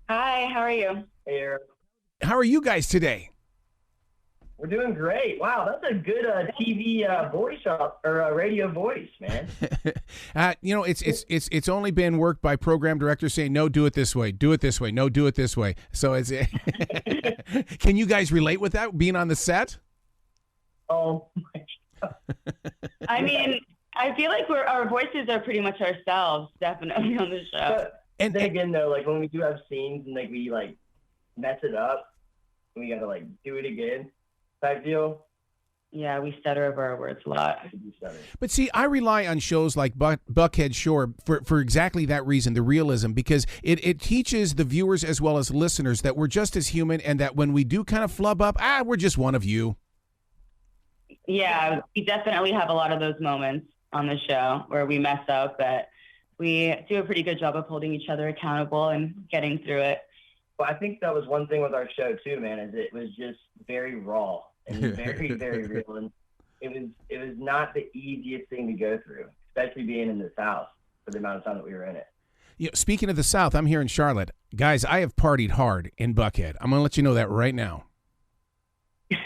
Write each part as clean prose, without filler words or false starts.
Hi, how are you? Hey, Eric. How are you guys today? We're doing great. Wow, that's a good TV voice or radio voice, man. It's only been worked by program directors saying no, do it this way, do it this way, no, do it this way. So it's can you guys relate with that being on the set? Oh my God. I mean, I feel like our voices are pretty much ourselves, definitely on the show. But then again, though, like when we do have scenes and like we like mess it up, we gotta like do it again type deal. Yeah, we stutter over our words a lot. But see, I rely on shows like Buckhead Shore for exactly that reason, the realism, because it teaches the viewers as well as listeners that we're just as human and that when we do kind of flub up, we're just one of you. Yeah, we definitely have a lot of those moments on the show where we mess up, but we do a pretty good job of holding each other accountable and getting through it. Well, I think that was one thing with our show too, man, is it was just very raw and very, very real. And it was not the easiest thing to go through, especially being in the South for the amount of time that we were in it. Speaking of the South, I'm here in Charlotte. Guys, I have partied hard in Buckhead. I'm going to let you know that right now.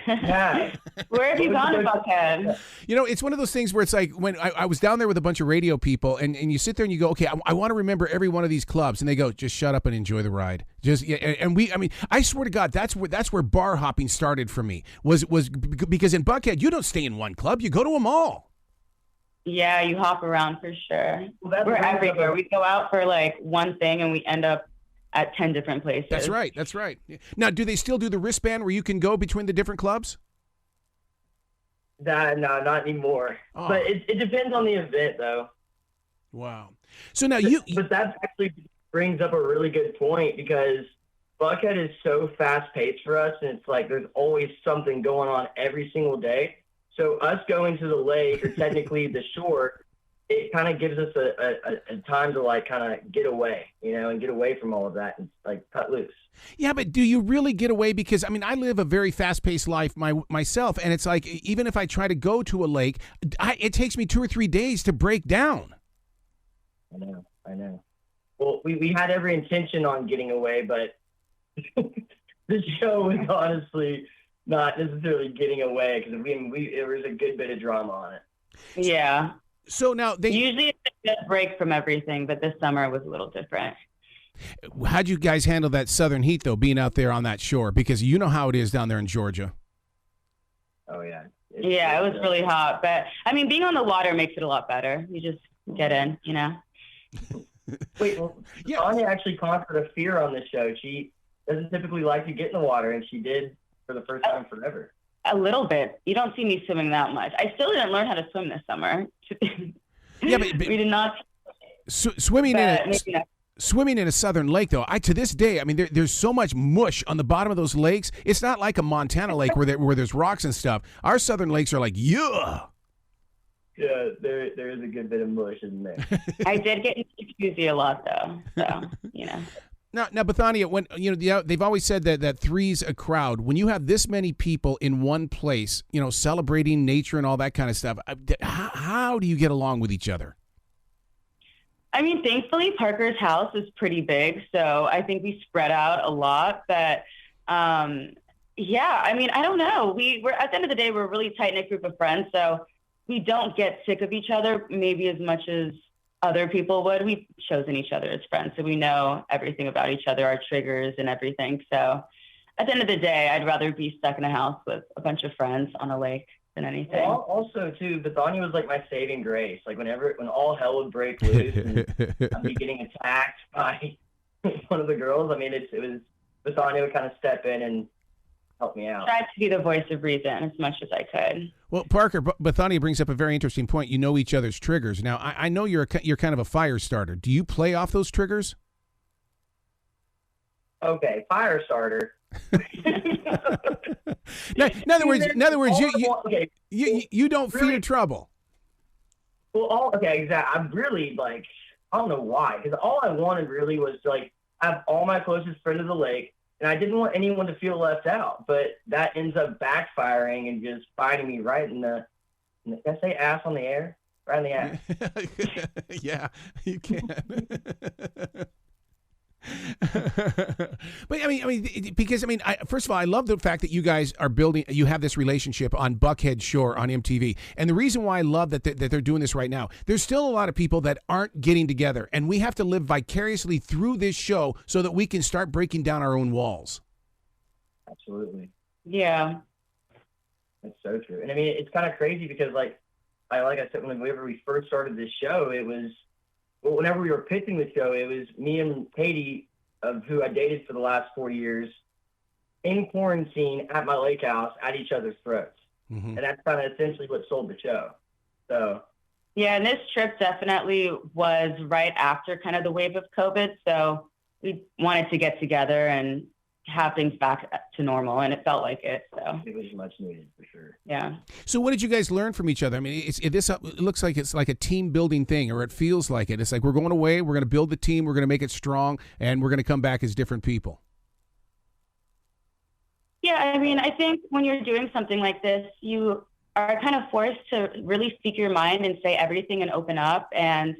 Yeah. Where have you gone to Buckhead? It's one of those things where it's like when I was down there with a bunch of radio people and you sit there and you go, okay, I want to remember every one of these clubs. And they go, just shut up and enjoy the ride. I swear to God, that's where bar hopping started for me was because in Buckhead, you don't stay in one club. You go to them all. Yeah, you hop around for sure. Well, we're everywhere. We go out for like one thing and we end up at 10 different places. That's right. Now, do they still do the wristband where you can go between the different clubs? No, not anymore. Oh. But it depends on the event, though. Wow. So now But that actually brings up a really good point because Buckhead is so fast-paced for us, and it's like there's always something going on every single day. So us going to the lake, or technically the shore, it kind of gives us a time to like kind of get away, and get away from all of that and like cut loose. Yeah, but do you really get away? Because, I live a very fast-paced life myself, and it's like even if I try to go to a lake, it takes me 2 or 3 days to break down. I know. Well, we had every intention on getting away, but the show was honestly not necessarily getting away because there was a good bit of drama on it. Yeah. So now usually it's a good break from everything, but this summer was a little different. How'd you guys handle that southern heat though, being out there on that shore? Because you know how it is down there in Georgia. Oh yeah. It was really hot, but being on the water makes it a lot better. You just get in, Wait, well, yeah. Anya actually conquered a fear on this show. She doesn't typically like to get in the water, and she did for the first time forever. A little bit. You don't see me swimming that much. I still didn't learn how to swim this summer. Yeah, but we did not. Swimming in a southern lake, though, to this day, there's so much mush on the bottom of those lakes. It's not like a Montana lake where there's rocks and stuff. Our southern lakes are like, yeah. Yeah, there is a good bit of mush in there. I did get into jacuzzi a lot, though. So, Now, Bathania, when they've always said that three's a crowd. When you have this many people in one place, celebrating nature and all that kind of stuff, how do you get along with each other? Thankfully, Parker's house is pretty big, so I think we spread out a lot. But I don't know. We're at the end of the day, we're a really tight knit group of friends, so we don't get sick of each other maybe as much as other people would. We've chosen each other as friends, so we know everything about each other, our triggers and everything. So at the end of the day, I'd rather be stuck in a house with a bunch of friends on a lake than anything. Well, also, too, Bathania was like my saving grace. Like when all hell would break loose and I'd be getting attacked by one of the girls, it was Bathania would kind of step in and help me out. I tried to be the voice of reason as much as I could. Well, Parker, Bathania brings up a very interesting point. You know each other's triggers. Now, I know you're kind of a fire starter. Do you play off those triggers? Okay, fire starter. In other words, you don't fear trouble. Well, exactly. I'm really I don't know why, because all I wanted really was to have all my closest friends to the lake. And I didn't want anyone to feel left out, but that ends up backfiring and just biting me right in the can I say ass on the air? Right in the ass. Yeah, you can. But because first of all, I love the fact that you guys are building. You have this relationship on Buckhead Shore on MTV, and the reason why I love that they're doing this right now. There's still a lot of people that aren't getting together, and we have to live vicariously through this show so that we can start breaking down our own walls. Absolutely. Yeah. That's so true. And I mean, it's kind of crazy because like I said, whenever we first started this show, it was, well, whenever we were pitching the show, it was me and Katie, of who I dated for the last 4 years, in quarantine at my lake house at each other's throats. Mm-hmm. And that's kind of essentially what sold the show. So. Yeah, and this trip definitely was right after kind of the wave of COVID. So we wanted to get together and have things back to normal, and it felt like it. So it was much needed for sure. Yeah. So what did you guys learn from each other? I mean, it looks like it's like a team building thing, or it feels like it. It's like we're going away, we're going to build the team, we're going to make it strong, and we're going to come back as different people. Yeah, I mean, I think when you're doing something like this, you are kind of forced to really speak your mind and say everything and open up. And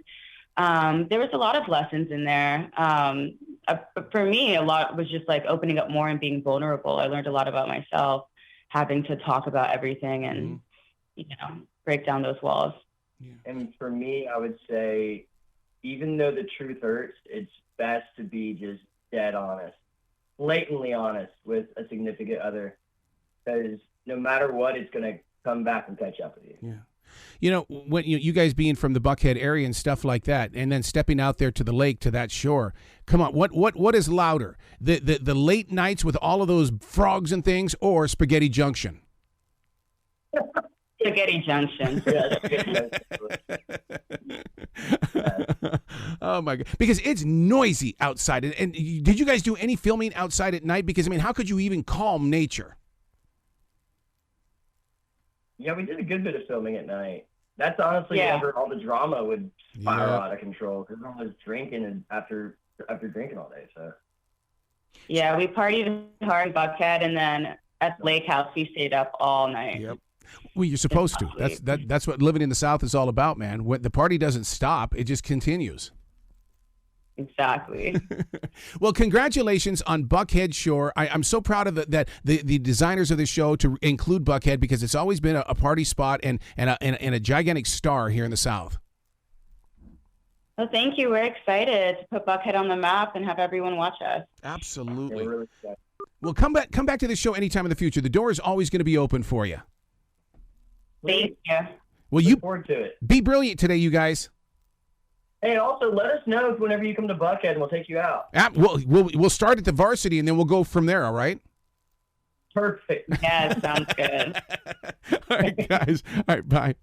there was a lot of lessons in there. For me, a lot was just like opening up more and being vulnerable. I learned a lot about myself, having to talk about everything and, break down those walls. Yeah. And for me, I would say, even though the truth hurts, it's best to be just dead honest, blatantly honest with a significant other, because no matter what, it's going to come back and catch up with you. Yeah. When you guys being from the Buckhead area and stuff like that, and then stepping out there to the lake, to that shore, come on, what is louder, the late nights with all of those frogs and things, or Spaghetti Junction? Spaghetti Junction. Yeah, Spaghetti Junction. Oh my God! Because it's noisy outside, and did you guys do any filming outside at night? Because how could you even calm nature? Yeah, we did a good bit of filming at night. That's honestly whenever all the drama would spiral out of control, because everyone was drinking after drinking all day. So. Yeah, we partied hard in Buckhead, and then at the lake house we stayed up all night. Yep. Well, you're supposed to. That's what living in the South is all about, man. When the party doesn't stop, it just continues. Exactly. Well, congratulations on Buckhead Shore. I'm so proud of that the designers of the show to include Buckhead, because it's always been a party spot and a gigantic star here in the South. Well, thank you. We're excited to put Buckhead on the map and have everyone watch us. Absolutely. Yeah, we're really excited. Well, come back to the show anytime in the future. The door is always going to be open for you. Thank you. Well, Look forward to it. Be brilliant today, you guys. Hey, also let us know whenever you come to Buckhead, and we'll take you out. We'll start at the varsity, and then we'll go from there. All right. Perfect. Yeah, sounds good. All right, guys. All right, bye.